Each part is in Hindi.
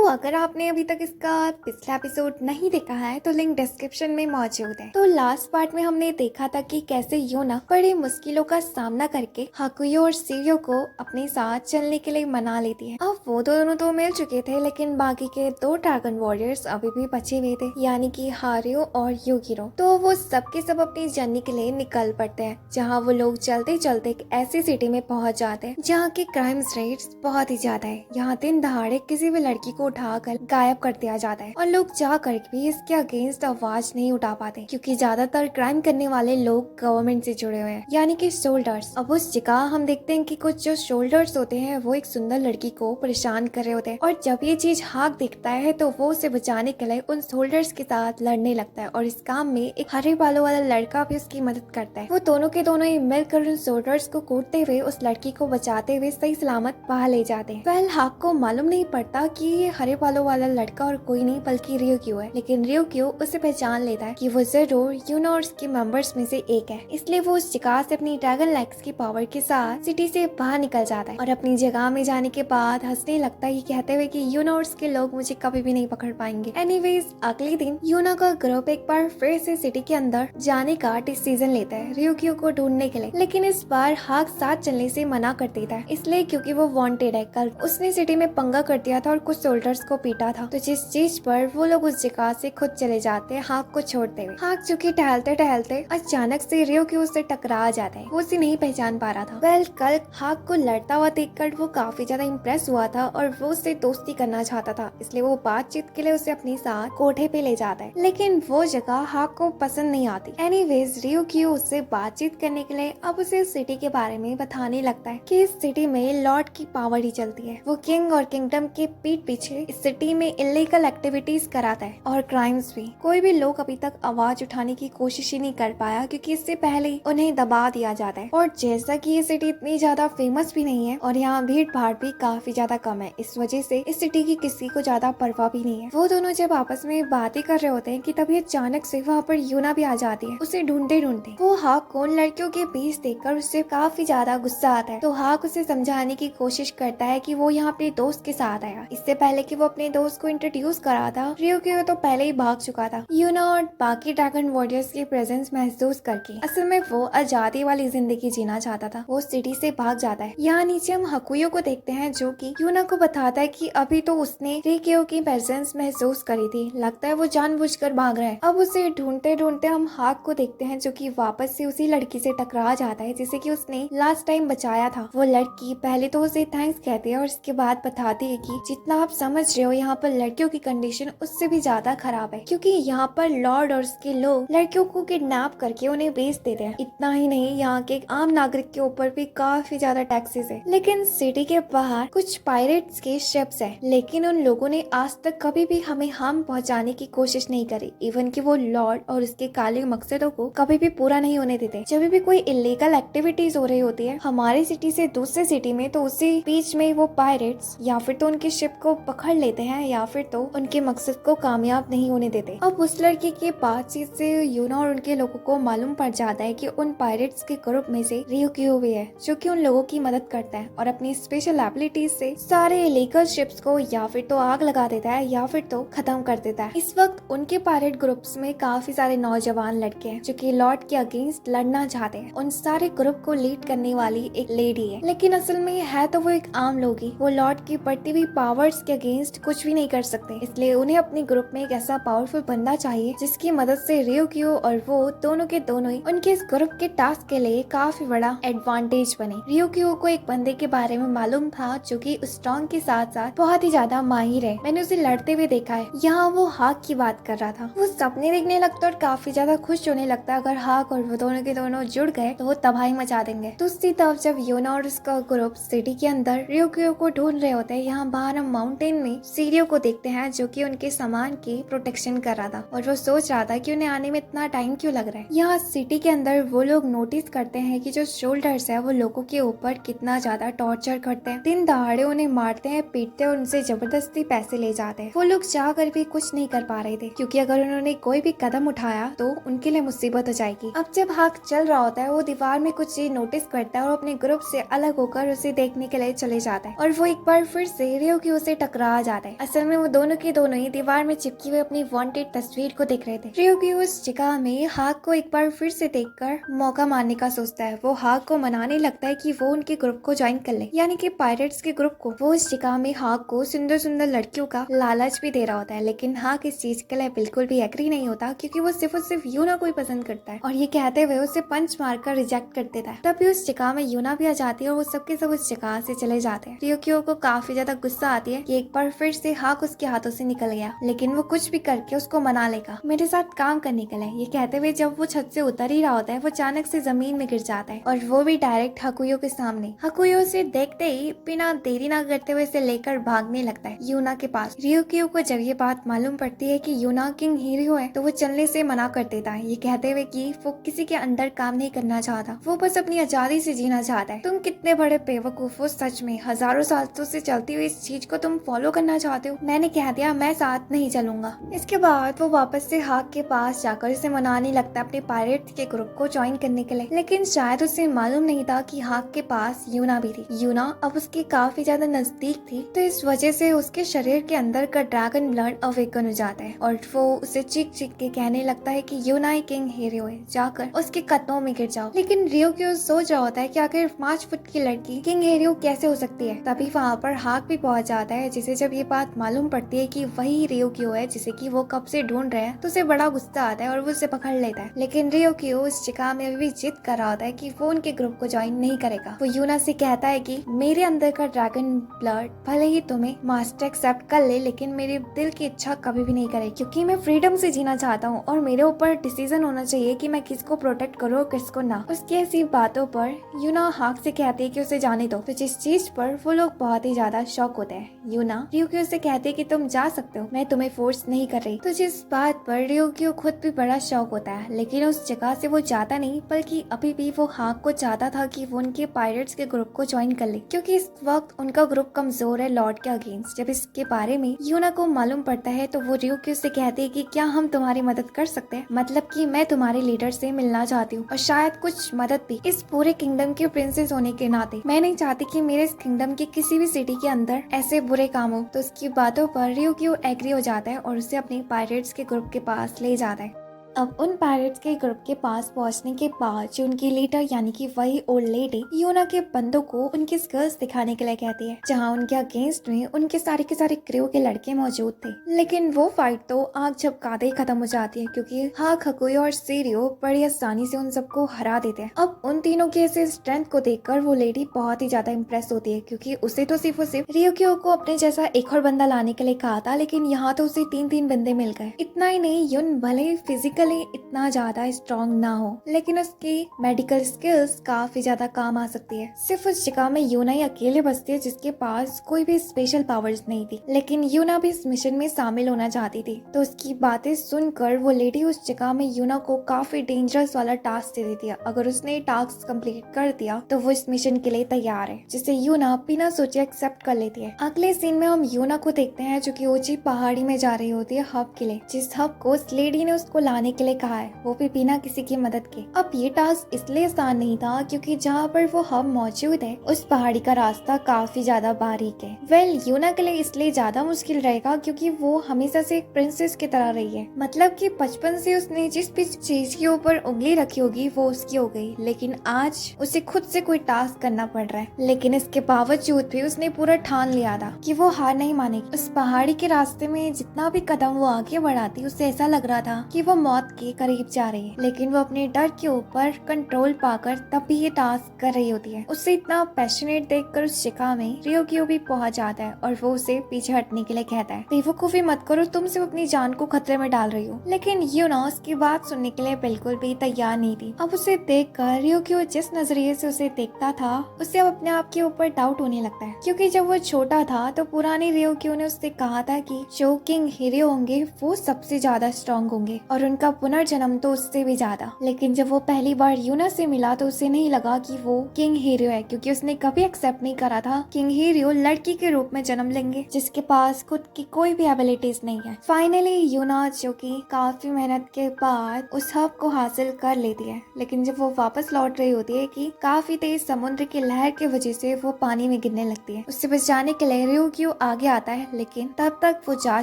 अगर आपने अभी तक इसका पिछला एपिसोड नहीं देखा है तो लिंक डिस्क्रिप्शन में मौजूद है। तो लास्ट पार्ट में हमने देखा था कि कैसे यूना बड़ी मुश्किलों का सामना करके हाकुयो और सीरियो को अपने साथ चलने के लिए मना लेती है। अब वो दोनों तो मिल चुके थे, लेकिन बाकी के दो ड्रैगन वॉरियर्स अभी भी बचे हुए थे, यानी कि हारियो और युगिरो। तो वो सबके सब अपनी जर्नी के लिए निकल पड़ते हैं, जहाँ वो लोग चलते चलते एक ऐसी सिटी में पहुँच जाते हैं जहाँ की क्राइम रेट्स बहुत ही ज्यादा है। यहाँ दिन दहाड़े किसी भी लड़की को उठाकर गायब कर दिया जाता है और लोग जाकर भी इसके अगेंस्ट आवाज नहीं उठा पाते, क्योंकि ज्यादातर क्राइम करने वाले लोग गवर्नमेंट से जुड़े हुए हैं, यानी कि सोल्जर्स। अब उस जगह हम देखते हैं कि कुछ जो सोल्जर्स होते हैं वो एक सुंदर लड़की को परेशान कर रहे होते हैं, और जब ये चीज हाक देखता है तो वो उसे बचाने के लिए उन सोल्जर्स के साथ लड़ने लगता है, और इस काम में एक हरे बालों वाला लड़का भी उसकी मदद करता है। वो दोनों के दोनों ही मिलकर उन सोल्जर्स को कूटते हुए उस लड़की को बचाते हुए सही सलामत बाहर ले जाते हैं। वेल, हाक को मालूम नहीं पड़ता कि ये हरे बालों वाला लड़का और कोई नहीं बल्कि रियोक्यू है, लेकिन रियोक्यू उसे पहचान लेता है कि वो जरूर यूनिवर्स के मेंबर्स में से एक है। इसलिए वो उस जगह से अपनी ड्रैगन लेग्स की पावर के साथ सिटी से बाहर निकल जाता है और अपनी जगह में जाने के बाद हंसने लगता है, कहते हुए कि यूनिवर्स के लोग मुझे कभी भी नहीं पकड़ पाएंगे। एनीवेज, अगले दिन यूना का ग्रुप एक बार फिर से सिटी के अंदर जाने का डिसीजन लेता है रियोक्यू को ढूंढने के लिए, लेकिन इस बार हाक साथ चलने से मना कर देता है, इसलिए क्योंकि वो वांटेड है। कल उसने सिटी में पंगा कर दिया था और कुछ सोल्जर्स को पीटा था, तो जिस चीज पर वो लोग उस जगह से खुद चले जाते हैं हाक को छोड़ते हुए। हाक चूंकि टहलते टहलते अचानक से रियोक्यू उससे टकरा जाता है, वो उसे नहीं पहचान पा रहा था। वेल, कल हाक को लड़ता हुआ देखकर वो काफी ज्यादा इम्प्रेस हुआ था और वो उससे दोस्ती करना चाहता था, इसलिए वो बातचीत के लिए उसे अपने साथ कोठे पे ले जाता है, लेकिन वो जगह हाक को पसंद नहीं आती। एनीवेज, रियोक्यू उससे बातचीत करने के लिए अब उसे सिटी के बारे में बताने लगता है कि इस सिटी में लॉर्ड की पावर ही चलती है। वो किंग और किंगडम के पीठ पीछे इस सिटी में इलीगल एक्टिविटीज कराता है और क्राइम्स भी। कोई भी लोग अभी तक आवाज उठाने की कोशिश ही नहीं कर पाया, क्योंकि इससे पहले उन्हें दबा दिया जाता है। और जैसा कि ये सिटी इतनी ज्यादा फेमस भी नहीं है और यहाँ भीड़ भाड़ भी काफी ज्यादा कम है, इस वजह से इस सिटी की किसी को ज्यादा परवाह भी नहीं है। वो दोनों जब आपस में बातें कर रहे होते हैं कि तभी अचानक से वहाँ पर यूना भी आ जाती है। उसे ढूंढते ढूंढते वो हाक को उन लड़कियों के बीच देखकर उससे काफी ज्यादा गुस्सा आता है, तो हाक उसे समझाने की कोशिश करता है कि वो यहाँ अपने दोस्त के साथ आया। इससे पहले कि वो अपने दोस्त को इंट्रोड्यूस करा था, रियोक्यू तो पहले ही भाग चुका था। यूना और बाकी ड्रैगन वॉरियर्स की प्रेजेंस महसूस करके असल में वो आजादी वाली जिंदगी जीना चाहता था। वो सिटी से भाग जाता है। यहाँ नीचे हम हाकुयो को देखते हैं, जो कि यूना को बताता है कि अभी तो उसने रियोक्यू की प्रेजेंस महसूस करी थी, लगता है वो जानबूझकर भाग रहा है। अब उसे ढूंढते ढूंढते हम हाक को देखते हैं, जो कि वापस से उसी लड़की से टकरा जाता है जिसे कि उसने लास्ट टाइम बचाया था। वो लड़की पहले तो उसे थैंक्स कहती है और इसके बाद बताती है कि जितना आप समझ रहे हो यहाँ पर लड़कियों की कंडीशन उससे भी ज्यादा खराब है, क्योंकि यहाँ पर लॉर्ड और उसके लोग लड़कियों को किडनैप करके उन्हें बेच देते हैं। इतना ही नहीं, यहाँ के आम नागरिक के ऊपर भी काफी ज्यादा टैक्सेस है। लेकिन सिटी के बाहर कुछ पायरेट्स के शिप्स है, लेकिन उन लोगों ने आज तक कभी भी हमें हार्म पहुँचाने की कोशिश नहीं करी। इवन कि वो लॉर्ड और उसके काले मकसदों को कभी भी पूरा नहीं होने देते। जब भी कोई इलीगल एक्टिविटीज हो रही होती है हमारी सिटी से दूसरे सिटी में, तो उसी बीच में वो पायरेट्स या फिर तो उनकी शिप को पकड़ लेते हैं या फिर तो उनके मकसद को कामयाब नहीं होने देते। अब उस लड़की की बातचीत से यूना और उनके लोगों को मालूम पड़ जाता है कि उन पायरेट्स के ग्रुप में से रियोक्यू भी है, जो कि उन लोगों की मदद करता है और अपनी स्पेशल एबिलिटीज से सारे इलीगल शिप्स को या फिर तो आग लगा देता है या फिर तो खत्म कर देता है। इस वक्त उनके पायरेट ग्रुप्स में काफी सारे नौजवान लड़के हैं जो कि लॉर्ड के अगेंस्ट लड़ना चाहते हैं। उन सारे ग्रुप को लीड करने वाली एक लेडी है, लेकिन असल में है तो वो एक आम लोग ही। वो लॉर्ड की बढ़ती हुई पावर्स के अगेंस्ट कुछ भी नहीं कर सकते, इसलिए उन्हें अपने ग्रुप में एक ऐसा पावरफुल बंदा चाहिए जिसकी मदद से रियोक्यू और वो दोनों के दोनों ही उनके इस ग्रुप के टास्क के लिए काफी बड़ा एडवांटेज बने। रियोक्यू को एक बंदे के बारे में मालूम था जो कि स्ट्रॉन्ग के साथ साथ बहुत ही ज्यादा माहिर है। मैंने उसे लड़ते हुए देखा है। यहाँ वो हाक की बात कर रहा था। वो सपने देखने लगता और काफी ज्यादा खुश होने लगता। अगर हाक और वो दोनों के दोनों जुड़ गए तो वो तबाही मचा देंगे। दूसरी तरफ जब यूना और उसका ग्रुप सिटी के अंदर रियोक्यू को ढूंढ रहे होते हैं, यहाँ बाहर हम माउंटेन में सीरियो को देखते हैं जो कि उनके सामान की प्रोटेक्शन कर रहा था और वो सोच रहा था कि उन्हें आने में इतना टाइम क्यों लग रहा है। यहाँ सिटी के अंदर वो लोग नोटिस करते हैं कि जो सोल्जर्स है वो लोगों के ऊपर कितना ज्यादा टॉर्चर करते हैं। दिन दहाड़े उन्हें मारते हैं, पीटते हैं और उनसे जबरदस्ती पैसे ले जाते हैं। वो लोग चाह कर भी कुछ नहीं कर पा रहे थे, क्योंकि अगर उन्होंने कोई भी कदम उठाया तो उनके लिए मुसीबत हो जाएगी। अब जब हाक चल रहा होता है वो दीवार में कुछ चीज नोटिस करता है और अपने ग्रुप से अलग होकर उसे देखने के लिए चले जाता है और वो एक बार फिर से रियोक्यू से टकरा आ जाता है। असल में वो दोनों के दोनों ही दीवार में चिपकी हुई अपनी वांटेड तस्वीर को देख रहे थे। रियोक्यू उस जगह में हाक को एक बार फिर से देखकर मौका मारने का सोचता है। वो हाक को मनाने लगता है कि वो उनके ग्रुप को ज्वाइन कर ले, यानी कि पायरेट्स के ग्रुप को। वो उस जगह में हाक को सुंदर सुंदर लड़कियों का लालच भी दे रहा होता है, लेकिन हाक इस चीज के लिए बिल्कुल भी एग्री नहीं होता, क्योंकि वो सिर्फ और सिर्फ यूना को ही पसंद करता है। और ये कहते हुए उसे पंच मारकर रिजेक्ट कर देता है। तभी उस जगह में यूना भी आ जाती है और वो सबके सब उस जगह से चले जाते हैं। रियोक्यू को काफी ज्यादा गुस्सा आती है कि एक बार फिर से हाक उसके हाथों से निकल गया, लेकिन वो कुछ भी करके उसको मना लेगा मेरे साथ काम करने के लिए। ये कहते हुए जब वो छत से उतर ही रहा होता है, वो अचानक से जमीन में गिर जाता है, और वो भी डायरेक्ट हाकुयो के सामने। हाकुयो उसे देखते ही बिना देरी ना करते हुए इसे लेकर भागने लगता है यूना के पास। रियोक्यू को जब ये बात मालूम पड़ती है कि यूना किंग हीरो है, तो वो चलने से मना कर देता है, ये कहते हुए कि वो किसी के अंडर काम नहीं करना चाहता, वो बस अपनी आजादी से जीना चाहता है। तुम कितने बड़े बेवकूफ हो, सच में हजारों सालों से चलती हुई इस चीज को तुम फॉलो करना चाहते हो। मैंने कह दिया मैं साथ नहीं चलूंगा। इसके बाद वो वापस से हाक के पास जाकर उसे मनाने लगता है अपने पायरेट्स के ग्रुप को ज्वाइन करने के लिए, लेकिन शायद उसे मालूम नहीं था कि हाक के पास यूना भी थी। यूना अब उसके काफी ज्यादा नजदीक थी, तो इस वजह से उसके शरीर के अंदर का ड्रैगन ब्लड अवेकन हो जाता है, और वो उसे चीख चीख के कहने लगता है कि यूना ही किंग हीरो है, जाकर उसके कदमों में गिर जाओ। लेकिन रियोक्यू सोच रहा होता है कि आखिर 5 फुट की लड़की किंग हीरो कैसे हो सकती है। तभी वहाँ पर हाक भी पहुंच जाता है, जिसे जब ये बात मालूम पड़ती है कि वही रियोक्यू है जिसे कि वो कब से ढूंढ रहे हैं, तो उसे बड़ा गुस्सा आता है और वो उसे पकड़ लेता है। लेकिन रियोक्यू उस जगह में भी जिद कर रहा होता है कि वो उनके ग्रुप को ज्वाइन नहीं करेगा। वो यूना से कहता है कि मेरे अंदर का ड्रैगन ब्लड भले ही तुम्हें मास्टर एक्सेप्ट कर ले, लेकिन मेरे दिल की इच्छा कभी भी नहीं करे, क्योंकि मैं फ्रीडम से जीना चाहता हूँ और मेरे ऊपर डिसीजन होना चाहिए कि मैं किसको प्रोटेक्ट करूँ और किसको ना। उसकी ऐसी बातों पर यूना हाक से कहती है कि उसे जाने दो, तो जिस चीज पर वो लोग बहुत ही ज्यादा शॉक होते हैं। यूना रियोक्यू से कहती है कि तुम जा सकते हो, मैं तुम्हें फोर्स नहीं कर रही। तो जिस बात पर रियोक्यू खुद भी बड़ा शॉक होता है, लेकिन उस जगह से वो जाता नहीं, बल्कि अभी भी वो हाक को चाहता था कि वो उनके पायरेट्स के ग्रुप को ज्वाइन कर ले, क्योंकि इस वक्त उनका ग्रुप कमजोर है लॉर्ड के अगेंस्ट। जब इसके बारे में यूना को मालूम पड़ता है, तो वो रियोक्यू से कहती है कि क्या हम तुम्हारी मदद कर सकते हैं, मतलब कि मैं तुम्हारे लीडर से मिलना चाहती हूँ, और शायद कुछ मदद भी। इस पूरे किंगडम की प्रिंसेस होने के नाते मैं नहीं चाहती कि मेरे इस किंगडम की किसी भी सिटी के अंदर ऐसे बुरे काम हो। तो उसकी बातों पर रियोक्यू एग्री हो जाता है और उसे अपने पायरेट्स के ग्रुप के पास ले जाता है। अब उन पायरेट्स के ग्रुप के पास पहुंचने के बाद जो उनकी लीडर यानी कि वही ओल्ड लेडी यूना के बंदों को उनकी स्किल्स दिखाने के लिए कहती है, जहां उनके अगेंस्ट में उनके सारे के सारे क्रू के लड़के मौजूद थे। लेकिन वो फाइट तो आग झपकाते ही खत्म हो जाती है, क्योंकि हाक, हाकुयो और सीरियो बड़ी आसानी से उन सबको हरा देते हैं। अब उन तीनों के ऐसे स्ट्रेंथ को देखकर वो लेडी बहुत ही ज्यादा इम्प्रेस होती है, क्योंकि उसे तो सिर्फ और सिर्फ रियोक्यू को अपने जैसा एक और बंदा लाने के लिए कहा था, लेकिन यहाँ तो उसे 3-3 बंदे मिल गए। इतना ही नहीं, यून भले फिजिकली इतना ज्यादा स्ट्रॉन्ग ना हो, लेकिन उसकी मेडिकल स्किल्स काफी ज्यादा काम आ सकती है। सिर्फ उस जगह में यूना ही अकेले बचती है जिसके पास कोई भी स्पेशल पावर्स नहीं थी, लेकिन यूना भी इस मिशन में शामिल होना चाहती थी। तो उसकी बातें सुनकर वो लेडी उस जगह में यूना को काफी डेंजरस वाला टास्क दे देती है। अगर उसने टास्क कंप्लीट कर दिया तो वो इस मिशन के लिए तैयार है, जिसे यूना बिना सोचे एक्सेप्ट कर लेती है। अगले सीन में हम यूना को देखते हैं जो कि ऊंची पहाड़ी में जा रही होती है हब के लिए, जिस हब को उस लेडी ने उसको लाने के लिए कहा है, वो भी बिना किसी की मदद के। अब ये टास्क इसलिए आसान नहीं था क्योंकि जहाँ पर वो हब मौजूद है उस पहाड़ी का रास्ता काफी ज्यादा बारीक है। वेल, यूना के लिए इसलिए ज्यादा मुश्किल रहेगा क्योंकि वो हमेशा से एक प्रिंसेस की तरह रही है, मतलब कि बचपन से उसने जिस भी चीज के ऊपर उंगली रखी होगी वो उसकी हो गई, लेकिन आज उसे खुद से कोई टास्क करना पड़ रहा है। लेकिन इसके बावजूद भी उसने पूरा ठान लिया था कि वो हार नहीं मानेगी। उस पहाड़ी के रास्ते में जितना भी कदम वो आगे बढ़ाती, उसे ऐसा लग रहा था कि वो मौत के करीब जा रही है, लेकिन वो अपने डर के ऊपर कंट्रोल पाकर तब भी ये टास्क कर रही होती है। उसे इतना पैशनेट देखकर उस जगह में रियोक्यू भी पहुंच जाता है और वो उसे पीछे हटने के लिए कहता है, बेवकूफी मत करो, तुम सिर्फ अपनी जान को खतरे में डाल रही हो। लेकिन यूना उसकी बात सुनने के लिए बिल्कुल भी तैयार नहीं थी। अब उसे देखकर रियोक्यू जिस नजरिए से उसे देखता था, उसे अब अपने आप के ऊपर डाउट होने लगता है, क्योंकि जब वो छोटा था तो पुराने रियोक्यू ने उससे कहा था कि जो किंग हीरो होंगे वो सबसे ज्यादा स्ट्रॉन्ग होंगे और उनका उसका पुनर्जन्म तो उससे भी ज्यादा। लेकिन जब वो पहली बार यूना से मिला तो उसे नहीं लगा कि वो किंग हीरो है, क्योंकि उसने कभी एक्सेप्ट नहीं करा था किंग हीरो लड़की के रूप में जन्म लेंगे जिसके पास खुद की कोई भी एबिलिटीज नहीं है। फाइनली यूना जो कि काफी मेहनत के बाद उस हब को हासिल कर लेती है, लेकिन जब वो वापस लौट रही होती है कि काफी तेज समुद्र की लहर की वजह से वो पानी में गिरने लगती है। उससे बचाने के लिए रियोक्यू आगे आता है, लेकिन तब तक वो जा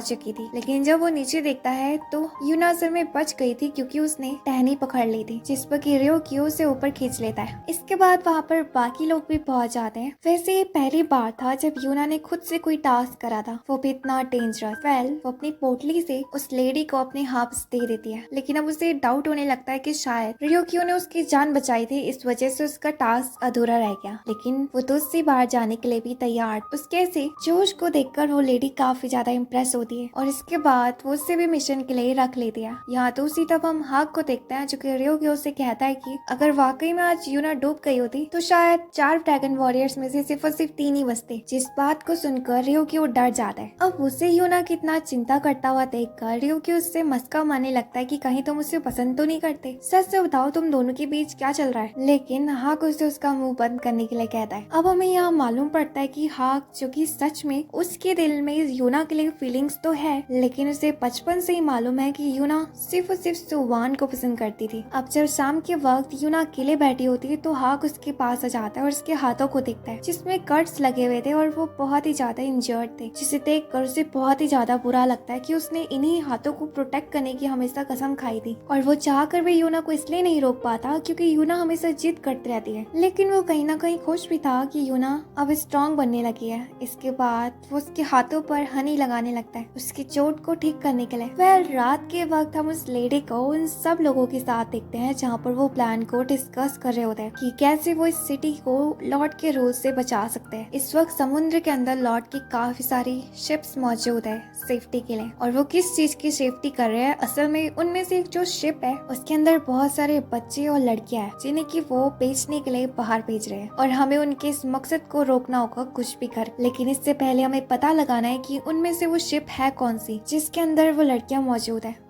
चुकी थी। लेकिन जब वो नीचे देखता है तो यूना असल में बच गई थी, क्योंकि उसने टहनी पकड़ ली थी जिस पर कि रियोक्यू उसे ऊपर खींच लेता है। इसके बाद वहाँ पर बाकी लोग भी पहुंच जाते हैं। वैसे ये पहली बार था जब यूना ने खुद से कोई टास्क करा था, वो भी इतना डेंजरस। वो अपनी पोटली से उस लेडी को अपने हर्ब्स दे देती है, लेकिन अब उसे डाउट होने लगता है कि शायद रियोक्यू ने उसकी जान बचाई थी, इस वजह से उसका टास्क अधूरा रह गया। लेकिन वो तो उससे बाहर जाने के लिए भी तैयार। उसके ऐसे जोश को देखकर वो लेडी काफी ज्यादा इम्प्रेस होती है और इसके बाद वो उससे भी मिशन के लिए रख लेती है। यहाँ तो उसी तब हम हाक को देखते हैं जो कि रियोक्यू से कहता है कि अगर वाकई में आज यूना डूब गई होती तो शायद 4 ड्रैगन वॉरियर्स में से सिर्फ और सिर्फ 3 ही बचते। जिस बात को सुनकर रियोक्यू डर जाता है। अब उसे यूना कितना चिंता करता हुआ देखकर रियोक्यू उससे मस्का मारने लगता है कि कहीं तुम उसे पसंद तो नहीं करते, सच से बताओ तुम दोनों के बीच क्या चल रहा है। लेकिन हाक उसे उसका मुंह बंद करने के लिए कहता है। अब हमें यहाँ मालूम पड़ता है कि हाक जो कि सच में उसके दिल में यूना के लिए फीलिंग्स तो है, लेकिन उसे बचपन से ही मालूम है कि यूना सिर्फ और सिर्फ सुवान को पसंद करती थी। अब जब शाम के वक्त यूना अकेले बैठी होती है तो हाक उसके पास आ जाता है और उसके हाथों को देखता है जिसमें कट्स लगे हुए थे और वो बहुत ही ज्यादा इंजर्ड थे, जिसे देखकर उसे बहुत ही ज्यादा बुरा लगता है कि उसने इन्हीं हाथों को प्रोटेक्ट करने की हमेशा कसम खाई थी। और वो चाहकर भी यूना को इसलिए नहीं रोक पाता क्योंकि यूना हमेशा जिद करती रहती है। लेकिन वो कहीं ना कहीं खुश भी था कि यूना अब स्ट्रॉन्ग बनने लगी है। इसके बाद वो उसके हाथों पर हनी लगाने लगता है उसकी चोट को ठीक करने के लिए। रात के वक्त हम उस लेडी को उन सब लोगों के साथ देखते हैं जहाँ पर वो प्लान को डिस्कस कर रहे होते हैं कि कैसे वो इस सिटी को लॉर्ड के रूल से बचा सकते हैं। इस वक्त समुद्र के अंदर लॉर्ड की काफी सारी शिप्स मौजूद है सेफ्टी के लिए, और वो किस चीज की सेफ्टी कर रहे हैं, असल में उनमें से एक जो शिप है उसके अंदर बहुत सारे बच्चे और लड़कियां हैं जिन्हें कि वो बेचने के लिए बाहर भेज रहे हैं और हमें उनके इस मकसद को रोकना होगा कुछ भी कर। लेकिन इससे पहले हमें पता लगाना है कि उनमें से वो शिप है कौन सी जिसके अंदर वो लड़कियां मौजूद है।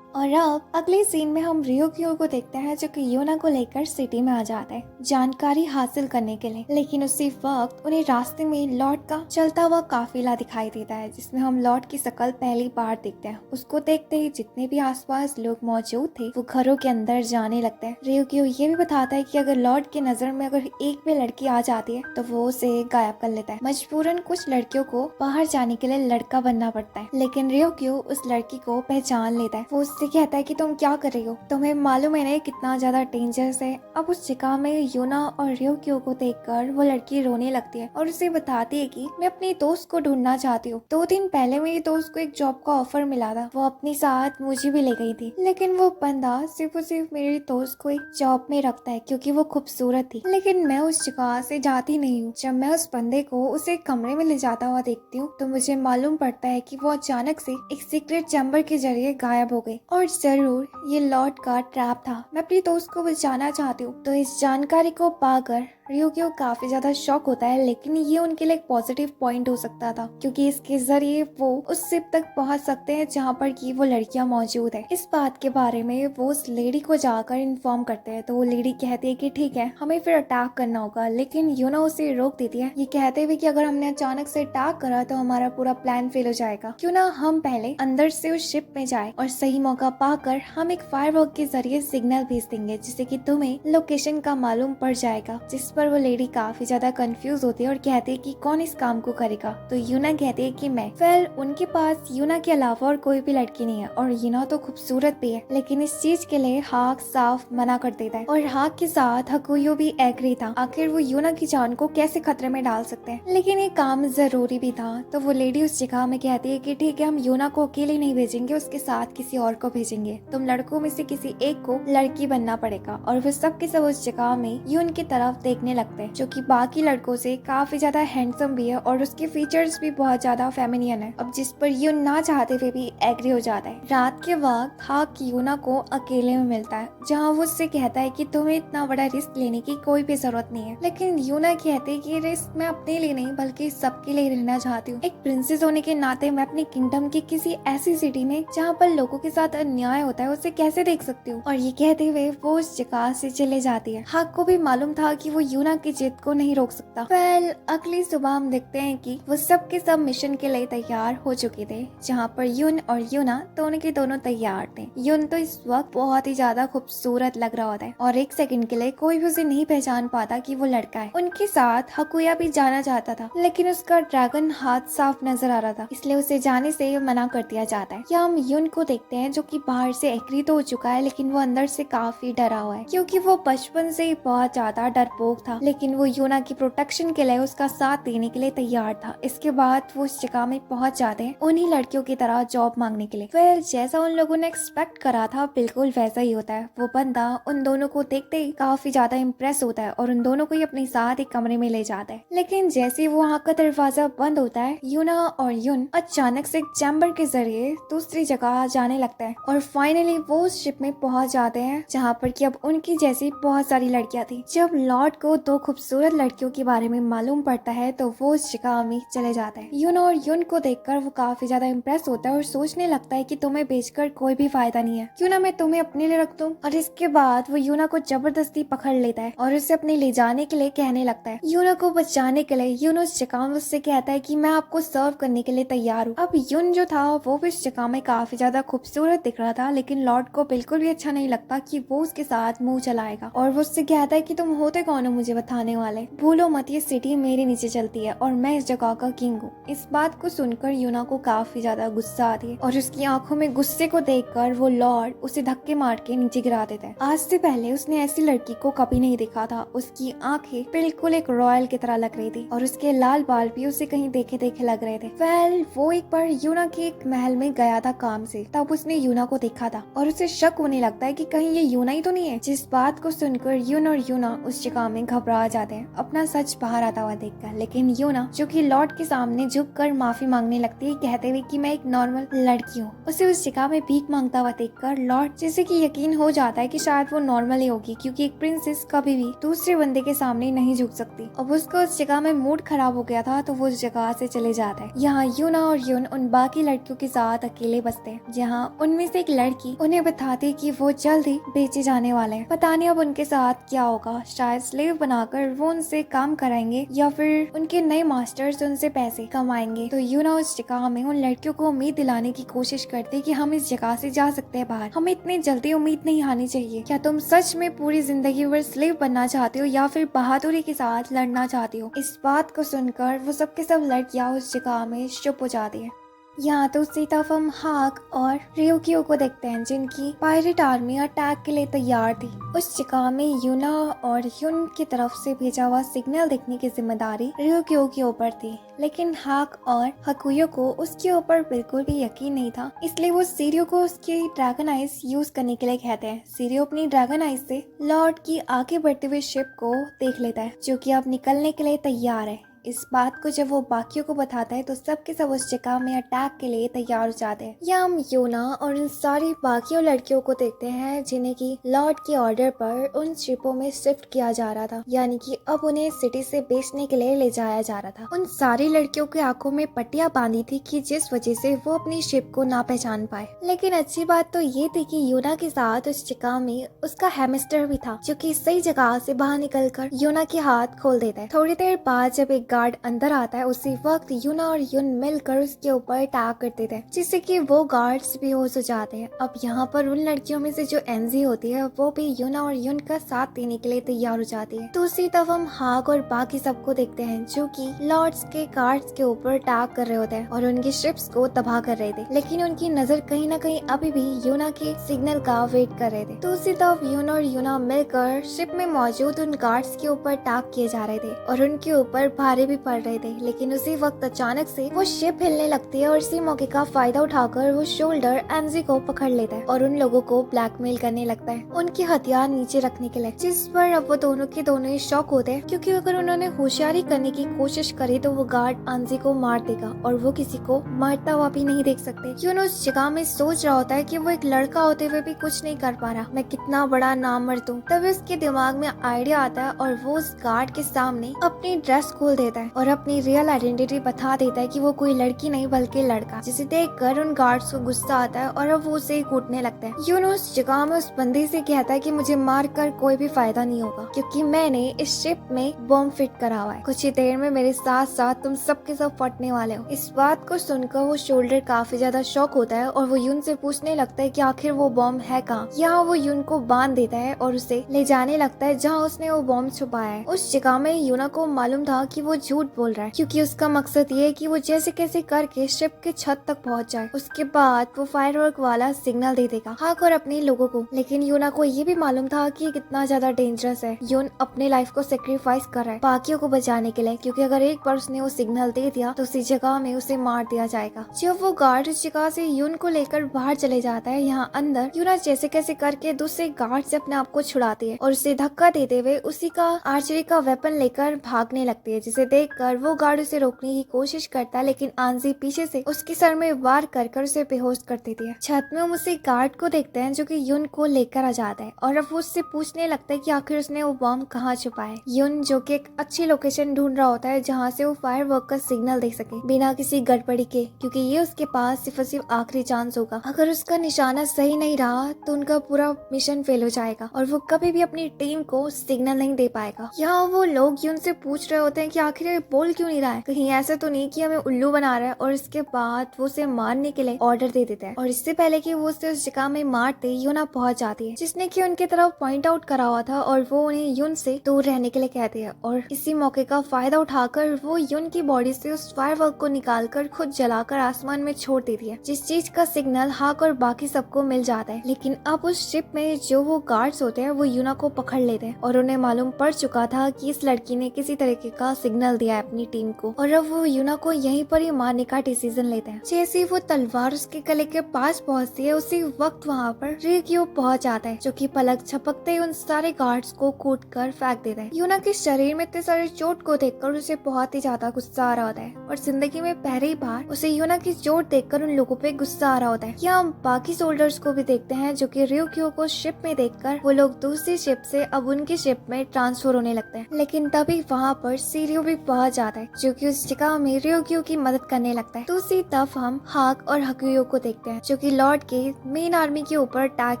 और अब अगले सीन में हम रियोक्यू को देखते हैं जो कि यूना को लेकर सिटी में आ जाता है जानकारी हासिल करने के लिए। लेकिन उसी वक्त उन्हें रास्ते में लॉर्ड का चलता हुआ काफिला दिखाई देता है जिसमें हम लॉर्ड की शक्ल पहली बार देखते हैं। उसको देखते ही जितने भी आसपास लोग मौजूद थे वो घरों के अंदर जाने लगते हैं। रियोक्यू ये भी बताता है कि अगर लॉर्ड की नजर में अगर एक भी लड़की आ जाती है तो वो उसे गायब कर लेता है। मजबूरन कुछ लड़कियों को बाहर जाने के लिए लड़का बनना पड़ता है, लेकिन रियोक्यू उस लड़की को पहचान लेता है। वो कहता है कि तुम क्या कर रही हो, तुम्हें मालूम है ना कितना ज्यादा डेंजरस है। अब उस जगह में यूना और रियोक्यू को देखकर वो लड़की रोने लगती है और उसे बताती है कि मैं अपनी दोस्त को ढूंढना चाहती हूँ। 2 दिन पहले मेरी दोस्त को एक जॉब का ऑफर मिला था, वो अपने साथ मुझे भी ले गई थी, लेकिन वो बंदा सिर्फ और सिर्फ मेरी दोस्त को एक जॉब में रखता है क्योंकि वो खूबसूरत थी। लेकिन मैं उस जगह से जाती नहीं हूँ। जब मैं उस बंदे को उसे कमरे में ले जाता हुआ देखती हूँ तो मुझे मालूम पड़ता है कि वो अचानक से एक सीक्रेट चैम्बर के जरिए गायब हो गई। और जरूर ये लॉर्ड का ट्रैप था। मैं अपनी दोस्त को बचाना चाहती हूँ। तो इस जानकारी को पाकर रियोक्यू काफी ज्यादा शॉक होता है, लेकिन ये उनके लिए एक पॉजिटिव पॉइंट हो सकता था क्योंकि इसके जरिए वो उस शिप तक पहुंच सकते हैं जहां पर की वो लड़कियां मौजूद है। इस बात के बारे में वो उस लेडी को जाकर इन्फॉर्म करते हैं तो वो लेडी कहती है कि ठीक है हमें फिर अटैक करना होगा, लेकिन यूना उसे रोक देती है ये कहते हुए कि अगर हमने अचानक से अटैक करा तो हमारा पूरा प्लान फेल हो जाएगा। क्यों ना हम पहले अंदर से उस शिप में जाए और सही मौका पाकर हम एक फायरवर्क के जरिए सिग्नल भेज देंगे जिससे कि तुम्हें लोकेशन का मालूम पड़ जाएगा। जिस पर वो लेडी काफी ज्यादा कंफ्यूज होती है और कहती है कि कौन इस काम को करेगा। तो यूना कहती है कि मैं। फिर उनके पास यूना के अलावा और कोई भी लड़की नहीं है और यूना तो खूबसूरत भी है, लेकिन इस चीज के लिए हाक साफ मना कर देता है और हाक के साथ हकुयो भी एग्री था। आखिर वो यूना की जान को कैसे खतरे में डाल सकते हैं, लेकिन ये काम जरूरी भी था। तो वो लेडी उस जगह में कहती है कि ठीक है हम यूना को अकेले नहीं भेजेंगे, उसके साथ किसी और को भेजेंगे। तुम लड़कों में से किसी एक को लड़की बनना पड़ेगा। और वो सब के सब उस जगह में यून की तरफ देखने दिखने लगते हैं, जो कि बाकी लड़कों से काफी ज्यादा हैंडसम भी है और उसके फीचर्स भी बहुत ज्यादा फेमिनियन है। अब जिस पर यून ना चाहते हुए भी एग्री हो जाता है। रात के वक्त हाक यूना को अकेले में मिलता है, जहाँ वो उससे कहता है कि तुम्हें इतना बड़ा रिस्क लेने की कोई भी जरूरत नहीं है। लेकिन यूना कहते हैं कि रिस्क मैं अपने लिए नहीं बल्कि सबके लिए लेना चाहती हूँ। एक प्रिंसेस होने के नाते मैं अपने किंगडम की किसी ऐसी सिटी में जहाँ पर लोगों के साथ अन्याय होता है उसे कैसे देख सकती हूँ। और ये कहते हुए वो उस जगह से चले जाती है। हाक को भी मालूम था कि वो यूना की जिद को नहीं रोक सकता। वेल, अगली सुबह हम देखते हैं कि वो सब के सब मिशन के लिए तैयार हो चुके थे, जहाँ पर यून और यूना दोनों के दोनों तैयार थे। यून तो इस वक्त बहुत ही ज्यादा खूबसूरत लग रहा होता है और एक सेकंड के लिए कोई भी उसे नहीं पहचान पाता कि वो लड़का है। उनके साथ हकुया भी जाना चाहता था, लेकिन उसका ड्रैगन हाथ साफ नजर आ रहा था, इसलिए उसे जाने से मना कर दिया जाता है। या हम यून को देखते हैं जो कि बाहर से एग्री तो हो चुका है, लेकिन वो अंदर से काफी डरा हुआ है, क्योंकि वो बचपन से ही बहुत ज्यादा डरपोक था। लेकिन वो यूना की प्रोटेक्शन के लिए उसका साथ देने के लिए तैयार था। इसके बाद वो उस जगह में पहुंच जाते हैं उन्हीं लड़कियों की तरह जॉब मांगने के लिए। फिर जैसा उन लोगों ने एक्सपेक्ट करा था बिल्कुल वैसा ही होता है। वो बंदा उन दोनों को देखते ही काफी ज्यादा इम्प्रेस होता है और उन दोनों को ही अपने साथ एक कमरे में ले जाता है। लेकिन जैसे ही वो वहाँ का दरवाजा बंद होता है, यूना और यून अचानक से एक चैम्बर के जरिए दूसरी जगह जाने लगता है और फाइनली वो उस शिप में पहुंच जाते हैं, जहाँ पर कि अब उनकी जैसी बहुत सारी लड़कियां थी। जब लॉर्ड को दो खूबसूरत लड़कियों के बारे में मालूम पड़ता है तो वो उस जगह में चले जाते हैं। यून और यून को देखकर वो काफी ज्यादा इम्प्रेस होता है और सोचने लगता है कि तुम्हें बेचकर कोई भी फायदा नहीं है, क्यों ना मैं तुम्हें अपने लिए रख दूं। और इसके बाद वो यूना को जबरदस्ती पकड़ लेता है और उसे अपने ले जाने के लिए कहने लगता है। यूना को बचाने के लिए यून उस जगह में उससे कहता है कि मैं आपको सर्व करने के लिए तैयार हूँ। अब यून जो था वो भी उस जगह में काफी ज्यादा खूबसूरत दिख रहा था, लेकिन लॉर्ड को बिल्कुल भी अच्छा नहीं लगता कि वो उसके साथ मुंह चलाएगा और वो उससे कहता है कि तुम होते कौन हो मुझे बताने वाले, भूलो मत ये सिटी मेरे नीचे चलती है और मैं इस जगह का किंग हूँ। इस बात को सुनकर यूना को काफी ज्यादा गुस्सा आती है और उसकी आंखों में गुस्से को देखकर वो लॉर्ड उसे धक्के मार के नीचे गिरा देता है। आज से पहले उसने ऐसी लड़की को कभी नहीं देखा था। उसकी आंखें बिल्कुल एक रॉयल की तरह लग रही थी और उसके लाल बाल भी उसे कहीं देखे देखे लग रहे थे। वेल, वो एक बार यूना के एक महल में गया था काम से, तब उसने यूना को देखा था और उसे शक होने लगता है कि कहीं ये यूना ही तो नहीं है। जिस बात को सुनकर यून और यूना उस जगह में घबरा जाते हैं अपना सच बाहर आता हुआ देखकर। लेकिन यूना जो कि लॉर्ड के सामने झुककर माफी मांगने लगती है, कहते हुए कि मैं एक नॉर्मल लड़की हूँ। उसे उस जगह में भीख मांगता हुआ देखकर लॉर्ड जैसे कि यकीन हो जाता है कि शायद वो नॉर्मल ही होगी, क्योंकि एक प्रिंसेस कभी भी दूसरे बंदे के सामने नहीं झुक सकती। अब उसका उस जगह में मूड खराब हो गया था तो वो उस जगह से चले जाता है। यहाँ यूना और यून उन बाकी लड़कियों के साथ अकेले बसते हैं, जहाँ उनमें से एक लड़की उन्हें बताती कि वो जल्द ही बेचे जाने वाले हैं। पता नहीं अब उनके साथ क्या होगा, शायद स्लेव बनाकर वो उनसे काम कराएंगे या फिर उनके नए मास्टर्स उनसे पैसे कमाएंगे। तो यूना उस जगह में उन लड़कियों को उम्मीद दिलाने की कोशिश करती कि हम इस जगह से जा सकते हैं बाहर, हमें इतनी जल्दी उम्मीद नहीं आनी चाहिए। क्या तुम सच में पूरी जिंदगी भर स्लेव बनना चाहते हो या फिर बहादुरी के साथ लड़ना चाहती हो? इस बात को सुनकर वो सब के सब लड़कियां उस जगह में चुप हो जाती है। यहाँ तो उसी तरफ हम हाक और रियोकियो को देखते हैं, जिनकी पायरेट आर्मी अटैक के लिए तैयार थी। उस जगह में यूना और यून की तरफ से भेजा हुआ सिग्नल देखने की जिम्मेदारी रियोकियो के ऊपर थी, लेकिन हाक और हकुयो को उसके ऊपर बिल्कुल भी यकीन नहीं था, इसलिए वो सीरियो को उसकी ड्रैगन आइज यूज करने के लिए कहते हैं। सीरियो अपनी ड्रैगन आइज से लॉर्ड की आगे बढ़ती हुई शिप को देख लेता है, जो कि अब निकलने के लिए तैयार है। इस बात को जब वो बाकियों को बताता है तो सब के सब उस जगह में अटैक के लिए तैयार हो जाते हैं। या हम यूना और इन सारी बाकियों लड़कियों को देखते हैं जिन्हें की लॉर्ड के ऑर्डर पर उन शिपों में शिफ्ट किया जा रहा था, यानी कि अब उन्हें सिटी से बेचने के लिए ले जाया जा रहा था। उन सारी लड़कियों की आंखों में पट्टियां बांधी थी कि जिस वजह से वो अपनी शिप को ना पहचान पाए। लेकिन अच्छी बात तो ये थी कि यूना के साथ उस जगह में उसका हेमिस्टर भी था, जो कि सही जगह से बाहर निकलकर यूना के हाथ खोल देता है। थोड़ी देर बाद जब एक गार्ड अंदर आता है, उसी वक्त यूना और यून मिलकर उसके ऊपर अटैक करते थे, जिससे कि वो गार्ड्स बेहोश हो जाते हैं। अब यहाँ पर उन लड़कियों में से जो एनजी होती है वो भी यूना और यून का साथ देने के लिए तैयार हो जाती है। दूसरी तरफ हम हाक और बाकी सबको देखते हैं जो कि लॉर्ड्स के गार्ड्स के ऊपर अटैक कर रहे होते हैं और उनकी शिप्स को तबाह कर रहे थे, लेकिन उनकी नजर कहीं न कहीं अभी भी यूना के सिग्नल का वेट कर रहे थे। दूसरी तरफ यून और यूना मिलकर शिप में मौजूद उन गार्ड्स के ऊपर अटैक किए जा रहे थे और उनके ऊपर भारी छाले भी पड़ रहे थे, लेकिन उसी वक्त अचानक से वो शिप हिलने लगती है और इसी मौके का फायदा उठाकर वो शोल्डर एनजी को पकड़ लेता है और उन लोगों को ब्लैकमेल करने लगता है उनके हथियार नीचे रखने के लिए, जिस पर अब वो दोनों के दोनों ही शॉक होते हैं, क्योंकि अगर उन्होंने होशियारी करने की कोशिश करी तो वो गार्ड एनजी को मार देगा और वो किसी को मरता हुआ भी नहीं देख सकते। यूनो उस जगह में सोच रहा होता है कि वो एक लड़का होते हुए भी कुछ नहीं कर पा रहा, मैं कितना बड़ा नामर्द हूँ। तभी उसके दिमाग में आइडिया आता है और वो उस गार्ड के सामने अपनी ड्रेस खोल देता है और अपनी रियल आइडेंटिटी बता देता है कि वो कोई लड़की नहीं बल्कि लड़का, जिसे देखकर उन गार्ड्स को गुस्सा आता है और अब वो उसे कूटने लगता है। यूनो उस जगह में उस बंदी से कहता है कि मुझे मार कर कोई भी फायदा नहीं होगा, क्योंकि मैंने इस शिप में बॉम्ब फिट करा हुआ है, कुछ ही देर में मेरे साथ साथ तुम सबके सब फटने वाले हो। इस बात को सुनकर वो शोल्डर काफी ज्यादा शॉक होता है और वो यून से पूछने लगता है कि आखिर वो बॉम्ब है कहाँ। यहाँ वो यून को बांध देता है और उसे ले जाने लगता है जहाँ उसने वो बॉम्ब छुपाया है। उस जगह में यूना को मालूम था कि वो झूठ बोल रहा है, क्योंकि उसका मकसद ये है कि वो जैसे कैसे करके शिप के छत तक पहुँच जाए। उसके बाद वो फायरवर्क वाला सिग्नल दे देगा हाक और अपने लोगों को, लेकिन यूना को ये भी मालूम था कि कितना ज्यादा डेंजरस है। यून अपने लाइफ को सेक्रीफाइस कर रहा है बाकियों को बचाने के लिए, क्योंकि अगर एक बार उसने वो सिग्नल दे दिया तो उसी जगह में उसे मार दिया जाएगा। जब वो गार्ड इस जगह से यून को लेकर बाहर चले जाता है, यहाँ अंदर यूना जैसे कैसे करके दूसरे गार्ड से अपने आप को छुड़ाती है और उसे धक्का देते हुए उसी का आर्चरी का वेपन लेकर भागने लगती है, जिसे देखकर वो गार्ड उसे रोकने की कोशिश करता है, लेकिन आंजी पीछे से उसके सर में वार कर उसे बेहोश कर देती है। छत में हम उसे गार्ड को देखते हैं जो कि यून को लेकर आ जाता है और अब वो उससे पूछने लगता है कि आखिर उसने वो बॉम्ब कहाँ छुपाया है। यून जो कि एक अच्छी लोकेशन ढूंढ रहा होता है जहाँ से वो फायरवर्क का सिग्नल दे सके बिना किसी गड़बड़ी के, क्योंकि ये उसके पास सिर्फ और सिर्फ आखिरी चांस होगा। अगर उसका निशाना सही नहीं रहा तो उनका पूरा मिशन फेल हो जाएगा और वो कभी भी अपनी टीम को सिग्नल नहीं दे पाएगा। यहाँ वो लोग यून से पूछ रहे होते हैं कि आखिर ये बोल क्यों नहीं रहा है, कहीं ऐसा तो नहीं कि हमें उल्लू बना रहा है, और इसके बाद वो उसे मारने के लिए ऑर्डर दे देता है और इससे पहले कि वो उसे उस जगह में मारते यूना पहुंच जाती है, जिसने कि उनके तरफ पॉइंट आउट करा हुआ था और वो उन्हें यून से दूर रहने के लिए कहती है और इसी मौके का फायदा उठाकर वो यून की बॉडी से उस फायरवर्क को निकालकर खुद जलाकर आसमान में छोड़ देती है, जिस चीज का सिग्नल हाक और बाकी सबको मिल जाता है। लेकिन अब उस शिप में जो वो गार्ड्स होते हैं वो यूना को पकड़ लेते हैं और उन्हें मालूम पड़ चुका था कि इस लड़की ने किसी तरीके का सिग्नल दिया है अपनी टीम को, और अब वो यूना को यहीं पर ही मारने का डिसीजन लेते हैं। जैसे वो तलवार उसके गले के पास पहुंचती है उसी वक्त वहाँ पर रिक्यू पहुंच जाता है, जो कि पलक झपकते ही उन सारे गार्ड्स को कूट कर फेंक देता है। यूना के शरीर में इतने सारे चोट को देखकर उसे बहुत ही ज्यादा गुस्सा आ रहा होता है और जिंदगी में पहली बार उसे यूना की चोट देखकर उन लोगों पे गुस्सा आ रहा होता है। यहाँ हम बाकी सोल्जर्स को भी देखते हैं जो कि रिक्यू को शिप में देखकर वो लोग दूसरी शिप से अब उनकी शिप में ट्रांसफर होने लगते हैं। लेकिन तभी वहाँ पर सीरियो भी पहुंच जाता है जो कि उस जगह में रिक्यू की मदद करने लगता है। दूसरी तरफ हम हाक और हकुयो को देखते हैं जो कि लॉर्ड के मेन आर्मी के ऊपर अटैक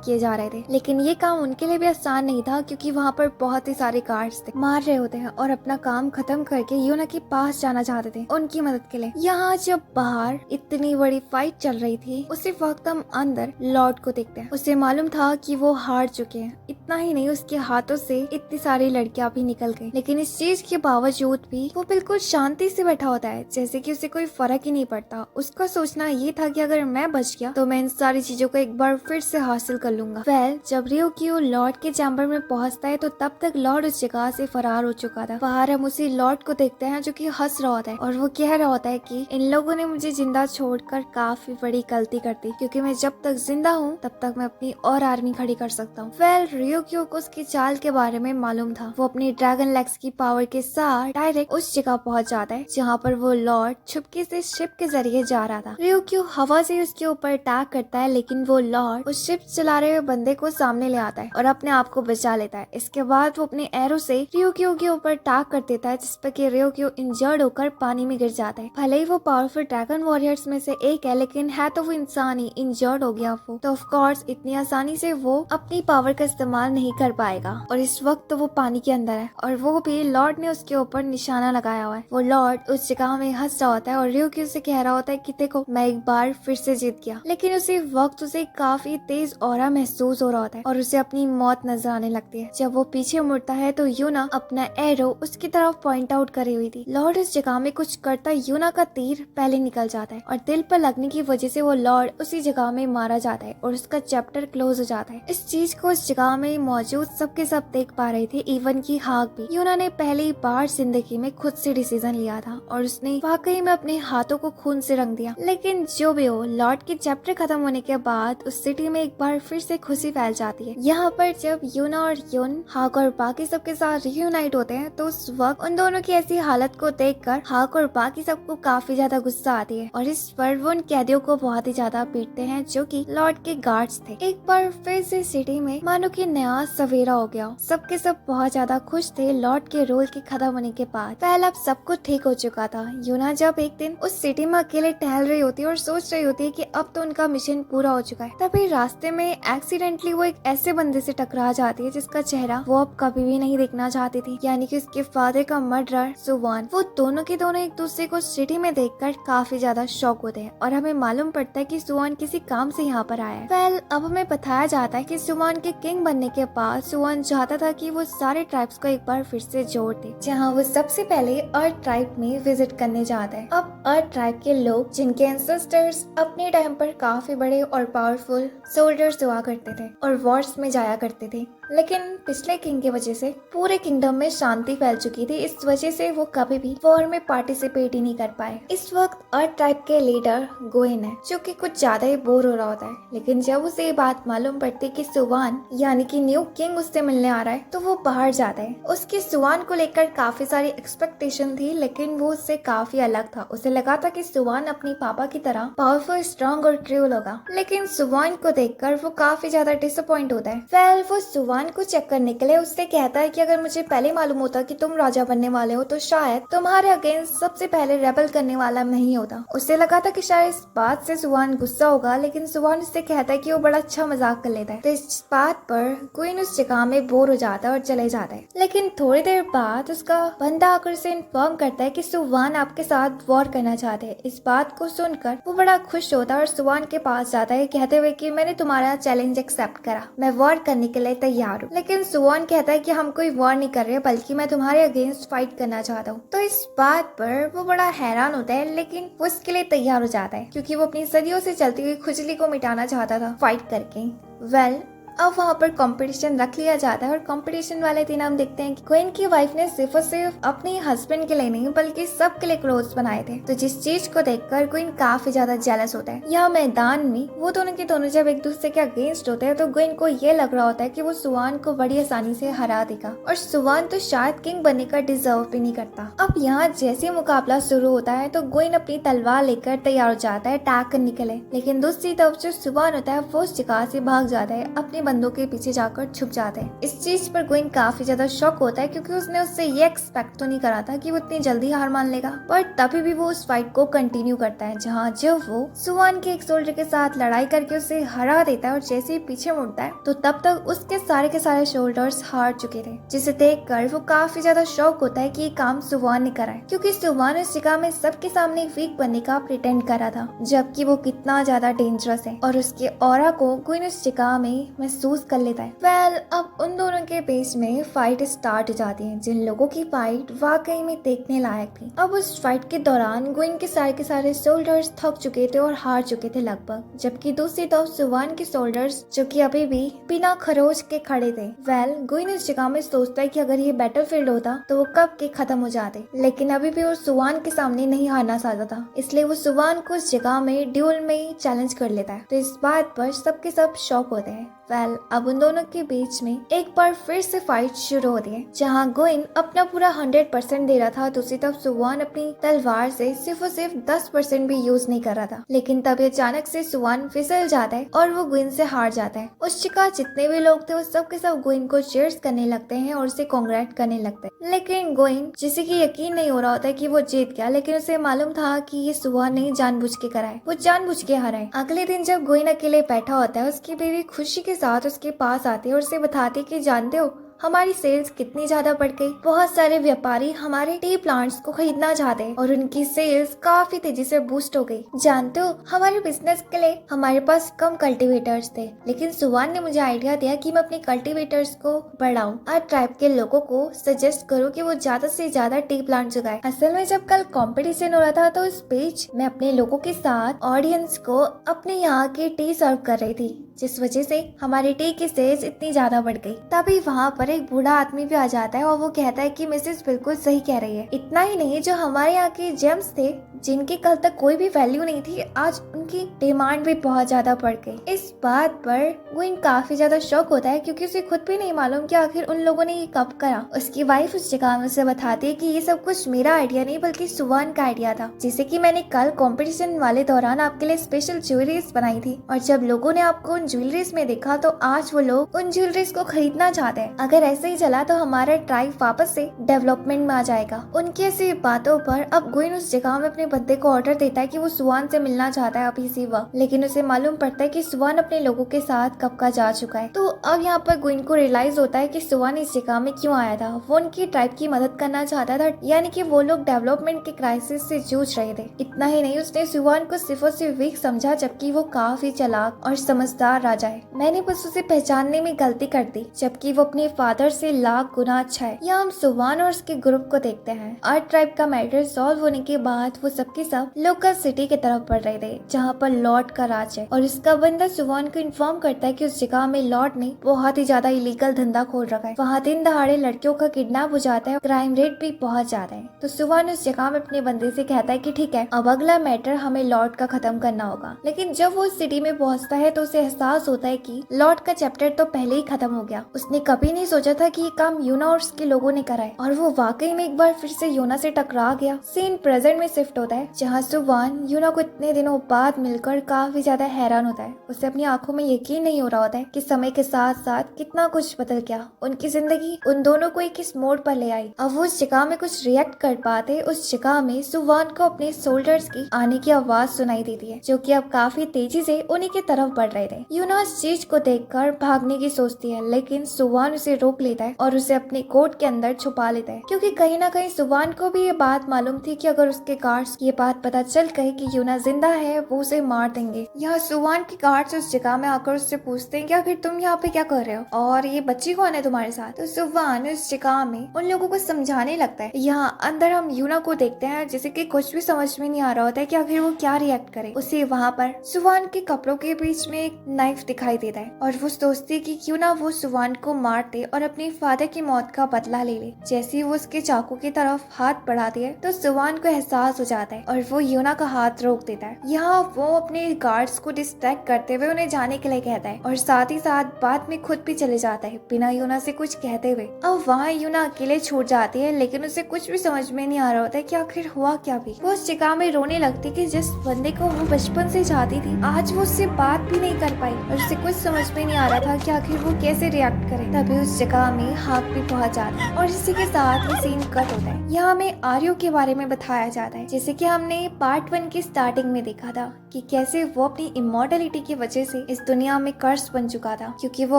किए जा रहे थे, लेकिन ये काम उनके लिए भी आसान नहीं था क्योंकि वहाँ पर बहुत ही सारे गार्ड्स थे मार रहे होते हैं और अपना काम खत्म करके यूना के पास जाना चाहते थे उनकी मदद के लिए। यहाँ जब बाहर इतनी बड़ी फाइट चल रही थी उसी वक्त हम अंदर लॉर्ड को देखते हैं। उसे मालूम था कि वो हार चुके हैं, इतना ही नहीं उसके हाथों से इतनी सारी लड़कियां भी निकल गई, लेकिन इस चीज के बावजूद भी वो बिल्कुल शांति से बैठा होता है जैसे कि उसे कोई फर्क ही नहीं पड़ता। उसका सोचना ये था कि अगर मैं बच गया तो मैं इन सारी चीजों को एक बार फिर से हासिल कर लूंगा। जब रियोक्यू लॉर्ड के चैम्बर में पहुंचता है तो तब तक लॉर्ड उस जगह से फरार हो चुका था। बाहर हम उसी लॉर्ड को देखते हैं जो कि हंस रहा होता है और वो कह रहा होता है कि इन लोगों ने मुझे जिंदा छोड़कर काफी बड़ी गलती कर दी, क्योंकि मैं जब तक जिंदा हूँ तब तक मैं अपनी और आर्मी खड़ी कर सकता हूँ। रियोक्यू को उसकी चाल के बारे में मालूम था। वो अपनी ड्रैगन लेग्स की पावर के साथ डायरेक्ट उस जगह पहुंच जाता है जहाँ पर वो लॉर्ड छुपके से शिप के जरिए जा रहा था। रियोक्यू हवा से उसके ऊपर अटैक करता है, लेकिन वो लॉर्ड उस शिप चला रहे हुए बंदे को सामने ले आता है और अपने आप को बचा लेता है। इसके बाद वो अपने एरो से रियोक्यू के ऊपर अटैक कर देता है, जिसपे कि रियोक्यू इंजर्ड होकर पानी में गिर जाता है। भले ही वो पावरफुल ड्रैगन वॉरियर्स में से एक है, लेकिन है तो वो इंसान ही, इंजर्ड हो गया वो तो ऑफ कोर्स इतनी आसानी से वो अपनी पावर का इस्तेमाल नहीं कर पाएगा। और इस वक्त तो वो पानी के अंदर है और वो भी लॉर्ड ने उसके ऊपर निशाना लगाया हुआ है। वो लॉर्ड उस जगह में हंस रहा होता है और रियोक्यू से कह रहा होता है कि देखो मैं एक बार फिर से जीत गया, लेकिन उसी वक्त उसे काफी तेज ऑरा महसूस हो रहा होता है और उसे अपनी मौत नजर आने लगती है। जब वो पीछे मुड़ता है तो यूना अपना एरो उसकी तरफ पॉइंट आउट करी हुई थी। लॉर्ड इस जगह में कुछ करता यूना का तीर पहले निकल जाता है और दिल पर लगने की वजह से वो लॉर्ड उसी जगह में मारा जाता है और उसका चैप्टर क्लोज हो जाता है। इस चीज को इस जगह में मौजूद सबके सब देख पा रहे थे, इवन की हाक भी। यूना ने पहली बार जिंदगी में में खुद से डिसीजन लिया था और उसने वाकई में अपने हाथों को खून से रंग दिया। लेकिन जो भी हो, लॉर्ड के चैप्टर खत्म होने के बाद उस सिटी में एक बार फिर से खुशी फैल जाती है। यहाँ पर जब यूना और युन, हाक और बाकी सबके साथ रियूनाइट होते हैं तो उस वक्त उन दोनों की ऐसी हालत को देखकर हाक और बाकी सबको काफी ज्यादा गुस्सा आती है और इस पर वो उन कैदियों को बहुत ही ज्यादा पीटते हैं जो कि लॉर्ड के गार्ड्स थे। एक बार फिर से सिटी में मानो कि नया सवेरा हो गया। सबके सब बहुत ज्यादा खुश थे लॉर्ड के रोल के खत्म होने के बाद। पहले अब सब कुछ ठीक हो चुका था। यूना जब एक दिन उस सिटी में अकेले टहल रही होती है और सोच रही होती है कि अब तो उनका मिशन पूरा हो चुका है, तभी रास्ते में एक्सीडेंटली वो एक ऐसे बंदे से टकरा जाती है जिसका चेहरा वो अब कभी भी नहीं देखना चाहती थी, यानी कि उसके फादर का मर्डरर सुवान। वो दोनों के दोनों एक दूसरे को सिटी में देखकर काफी ज्यादा शॉक होते हैं और हमें मालूम पड़ता है कि सुवान किसी काम से यहाँ पर आया है। वेल, अब हमें बताया जाता है कि सुवान के किंग बनने के बाद सुवान चाहता था कि वो सारे ट्राइब्स को एक बार फिर से जोड़ दे, जहाँ वो सबसे पहले अर्थ ट्राइब में विजिट करने जाता है। अब अर्थ ट्राइब के लोग, जिनके एंसेस्टर्स अपने टाइम पर काफी बड़े और पावरफुल सोल्जर्स हुआ करते थे और वॉर्स में जाया करते थे, लेकिन पिछले किंग की वजह से पूरे किंगडम में शांति फैल चुकी थी। इस वजह से वो कभी भी वॉर में पार्टिसिपेट ही नहीं कर पाए। इस वक्त अर्थ ट्राइब के लीडर गोइन है, जो कि कुछ ज्यादा ही बोर हो रहा होता है। लेकिन जब उसे ये बात मालूम पड़ती कि सुवान यानी कि न्यू किंग उससे मिलने आ रहा है, तो वो बाहर जाता है। उसकी सुवान को लेकर काफी सारी एक्सपेक्टेशन थी, लेकिन वो उससे काफी अलग था। उसे लगा था कि सुवान अपनी पापा की तरह पावरफुल, स्ट्रॉन्ग और क्रूएल होगा, लेकिन सुवान को देखकर वो काफी ज्यादा डिसअपॉइंट होता है। वेल, वो सुवान को चेक करने के लिए उससे कहता है कि अगर मुझे पहले मालूम होता कि तुम राजा बनने वाले हो तो शायद तुम्हारे अगेंस्ट सबसे पहले रेबल करने वाला नहीं होता। उसे लगा था कि शायद इस बात से सुवान गुस्सा होगा, लेकिन सुवान उससे कहता है कि वो बड़ा अच्छा मजाक कर लेता है। तो इस बात पर क्वीन उस जगह में बोर हो जाता है और चले जाता है। लेकिन थोड़ी देर बाद उसका बंदा आकर उसे इन्फॉर्म करता है कि सुवान आपके साथ वॉर करना चाहते हैं। इस बात को सुनकर वो बड़ा खुश होता है और सुवान के पास जाता है, कहते हुए कि मैंने तुम्हारा चैलेंज एक्सेप्ट करा, मैं वॉर करने के लिए तैयार हूँ। लेकिन सुवान कहता है कि हम कोई वॉर नहीं कर रहे, बल्कि मैं तुम्हारे अगेंस्ट फाइट करना चाहता हूँ। तो इस बात पर वो बड़ा हैरान होता है, लेकिन वो इसके लिए तैयार हो जाता है क्योंकि वो अपनी सदियों से चलती हुई खुजली को मिटाना चाहता था फाइट करके। वेल, अब वहाँ पर कंपटीशन रख लिया जाता है और कंपटीशन वाले दिन हम देखते हैं कि क्वीन की वाइफ ने सिर्फ और सिर्फ अपने हस्बैंड के लिए नहीं बल्कि सबके लिए क्लोथ्स बनाए थे। तो जिस चीज को देखकर क्वीन काफी ज्यादा जेलस होता है। यहाँ मैदान में वो दोनों के दोनों जब एक दूसरे के अगेंस्ट होते हैं तो क्वीन को ये लग रहा होता है कि वो सुवान को बड़ी आसानी से हरा देगा और सुवान तो शायद किंग बनने का डिजर्व भी नहीं करता। अब यहाँ जैसे मुकाबला शुरू होता है तो क्वीन अपनी तलवार लेकर तैयार हो जाता है अटैक करने के लिए, लेकिन दूसरी तरफ जो सुवान होता है वो उस जगह से भाग जाता है, अपने बंदों के पीछे जाकर छुप जाते हैं। इस चीज पर क्वीन काफी ज्यादा शॉक होता है क्योंकि उसने उससे ये एक्सपेक्ट तो नहीं करा था कि वो इतनी जल्दी हार मान लेगा, पर तभी भी वो उस फाइट को कंटिन्यू करता है, जहाँ जब वो सुवान के एक सोल्जर के साथ लड़ाई करके उसे हरा देता है और जैसे ही पीछे मुड़ता है तो तब तक उसके सारे के सारे शोल्डर्स हार चुके थे, जिसे देखकर वो काफी ज्यादा शॉक होता है कि ये काम सुवान ने करा है, क्योंकि सुवान इस जगह में सबके सामने वीक बनने का प्रिटेंड करा था, जबकि वो कितना ज्यादा डेंजरस है और उसके ऑरा को क्वीन उस जगह में महसूस कर लेता है। वेल, अब उन दोनों के बीच में फाइट स्टार्ट हो जाती है, जिन लोगों की फाइट वाकई में देखने लायक थी। अब उस फाइट के दौरान क्वीन के सारे सोल्जर्स थक चुके थे और हार चुके थे लगभग, जबकि दूसरी तरफ सुवान के सोल्जर्स जो कि अभी भी बिना खरोच के खड़े थे। वेल, क्वीन इस जगह में सोचता है कि अगर ये बैटलफील्ड होता तो वो कब के खत्म हो जाते, लेकिन अभी भी वो सुवान के सामने नहीं हारना चाहता था, इसलिए वो सुवान को उस जगह में ड्यूल में चैलेंज कर लेता है। तो इस बात पर सबके सब शॉक होते हैं। वेल, अब उन दोनों के बीच में एक बार फिर से फाइट शुरू होती है, जहाँ गोइन अपना पूरा 100% दे रहा था, दूसरी तरफ सुवान अपनी तलवार से सिर्फ और सिर्फ 10% भी यूज नहीं कर रहा था। लेकिन तभी अचानक से सुवान फिसल जाता है और वो गोइन से हार जाता है। उस जगह जितने भी लोग थे वो सब के सब गोइन को चीयर्स करने लगते हैं और उसे कांग्रेट करने लगते हैं, लेकिन गोइन, जिसे की यकीन नहीं हो रहा होता है कि वो जीत गया, लेकिन उसे मालूम था कि ये सुवान ने जानबूझ के करा है, वो जानबूझ के हारा है। अगले दिन जब गोइन अकेले बैठा होता है, उसकी बीवी खुशी के साथ उसके पास आती है और उसे बताती कि जानते हो हमारी सेल्स कितनी ज्यादा बढ़ गई, बहुत सारे व्यापारी हमारे टी प्लांट्स को खरीदना चाहते हैं और उनकी सेल्स काफी तेजी से बूस्ट हो गई। जानते हो हमारे बिजनेस के लिए हमारे पास कम कल्टीवेटर्स थे, लेकिन सुवान ने मुझे आइडिया दिया कि मैं अपने कल्टीवेटर्स को बढ़ाऊं और ट्राइब के लोगों को सजेस्ट करूं कि वो ज्यादा से ज्यादा टी प्लांट्स उगाएं। असल में जब कल कंपटीशन हो रहा था तो इस बीच मैं अपने लोगों के साथ ऑडियंस को अपने यहाँ की टी सर्व कर रही थी। जिस वजह से हमारे टी की सेज इतनी ज्यादा बढ़ गई। तभी वहाँ पर एक बूढ़ा आदमी भी आ जाता है और वो कहता है कि मिसेस बिल्कुल सही कह रही है। इतना ही नहीं, जो हमारे यहाँ के जेम्स थे जिनकी कल तक कोई भी वैल्यू नहीं थी, आज उनकी डिमांड भी बहुत ज्यादा बढ़ गई। इस बात पर ग्विन काफी ज्यादा शॉक होता है क्योंकि उसे खुद भी नहीं मालूम कि आखिर उन लोगों ने ये कब करा। उसकी वाइफ उस जगह में उसे बताती है कि ये सब कुछ मेरा आइडिया नहीं बल्कि सुवान का आइडिया था, जिसे कि मैंने कल कंपटीशन वाले दौरान आपके लिए स्पेशल ज्वेलरीज बनाई थी और जब लोगों ने आपको उन ज्वेलरीज में देखा तो आज वो लोग उन ज्वेलरीज को खरीदना चाहते हैं। अगर ऐसे ही चला तो हमारा ट्राइब वापस से डेवलपमेंट में आ जाएगा। उनकी ऐसी बातों पर अब ग्विन उस जगह में अपने बंदे को ऑर्डर देता है कि वो सुवान से मिलना चाहता है अभी इसी वक्त, लेकिन उसे मालूम पड़ता है कि सुवान अपने लोगों के साथ कब का जा चुका है। तो अब यहाँ पर ग्विन को रियलाइज होता है कि सुवान इस जगह में क्यों आया था। वो उनकी ट्राइब की मदद करना चाहता था, यानी कि वो लोग डेवलपमेंट के क्राइसिस से जूझ रहे थे। इतना ही नहीं, उसने सुवान को सिर्फ और सिर्फ वीक समझा, जबकि वो काफी चालाक और समझदार राजा है। मैंने बस उसे पहचानने में गलती कर दी, जबकि वो अपने फादर से लाख गुना अच्छा है। यहाँ हम सुवान और उसके ग्रुप को देखते हैं। आर्ट ट्राइब का मैटर सॉल्व होने के बाद वो सबके सब लोकल सिटी की तरफ बढ़ रहे थे, जहाँ पर लॉर्ड का राज है और इसका बंदा सुवान को इन्फॉर्म करता है कि उस जगह में लॉर्ड ने बहुत ही ज्यादा इलीगल धंधा खोल रखा है। वहाँ दिन दहाड़े लड़कियों का किडनैप हो जाता है, क्राइम रेट भी बहुत ज्यादा है। तो सुवान उस जगह में अपने बंदे से कहता है कि ठीक है, अब अगला मैटर हमें लॉर्ड का खत्म करना होगा। लेकिन जब वो सिटी में पहुँचता है तो उसे एहसास होता है कि लॉर्ड का चैप्टर तो पहले ही खत्म हो गया। उसने कभी नहीं सोचा था कि ये काम यूना और उसके लोगों ने करा है और वो वाकई में एक बार फिर से यूना से टकरा गया। सीन प्रेजेंट में शिफ्ट होता है, जहाँ सुवान यूना को इतने दिनों बाद मिलकर काफी ज्यादा हैरान होता है। उसे अपनी आंखों में यकीन नहीं हो रहा होता है कि समय के साथ साथ कितना कुछ बदल गया। उनकी जिंदगी उन दोनों को एक इस मोड़ पर ले आई। अब वो उस जगह में कुछ रिएक्ट कर पाते, उस जगह में सुवान को अपने सोल्जर्स की आने की आवाज सुनाई देती है, जो कि अब काफी तेजी से उन्हीं की तरफ बढ़ रहे थे। यूना इस चीज को देखकर भागने की सोचती है, लेकिन सुवान उसे रोक लेता है और उसे अपने कोट के अंदर छुपा लेता है, क्योंकि कहीं ना कहीं सुवान को भी ये बात मालूम थी कि अगर उसके गार्ड्स ये बात पता चल गई कि यूना जिंदा है, वो उसे मार देंगे। यहाँ सुवान के गार्ड्स उस जगह में आकर उससे पूछते हैं कि आखिर तुम यहाँ पे क्या कर रहे हो और ये बच्ची कौन है तुम्हारे साथ। तो सुवान उस जगह में उन लोगों को समझाने लगता है। यहाँ अंदर हम यूना को देखते हैं, जैसे कि कुछ भी समझ में नहीं आ रहा होता है कि आखिर वो क्या रिएक्ट करे। उसे वहाँ पर सुवान के कपड़ों के बीच में एक नाइफ दिखाई देता है और वो सोचती है कि क्यों ना वो सुवान को मार दे और अपने फादर की मौत का बदला ले ले। जैसे ही वो उसके चाकू की तरफ हाथ बढ़ाती है तो सुवान को एहसास हो जाता है और वो यूना का हाथ रोक देता है। यहाँ वो अपने गार्ड्स को डिस्ट्रैक्ट करते हुए उन्हें जाने के लिए कहता है और साथ ही साथ बाद में खुद भी चले जाता है बिना यूना से कुछ कहते हुए। अब वहाँ यूना अकेले छूट जाती है, लेकिन उसे कुछ भी समझ में नहीं आ रहा होता है कि आखिर हुआ क्या भी। वो उस जगह में रोने लगती कि जिस बंदे को वो बचपन से चाहती थी, आज वो उससे बात भी नहीं कर पाई और उसे कुछ समझ में नहीं आ रहा था कि आखिर वो कैसे रिएक्ट करे। तभी उस जगह में हाक भी पहुंच जाता है और इसी के साथ ये सीन कट होता है। यहाँ हमें आर्यो के बारे में बताया जाता है, जैसे कि हमने पार्ट 1 की स्टार्टिंग में देखा था कि कैसे वो अपनी इमॉर्टलिटी की वजह से इस दुनिया में कर्स बन चुका था, क्योंकि वो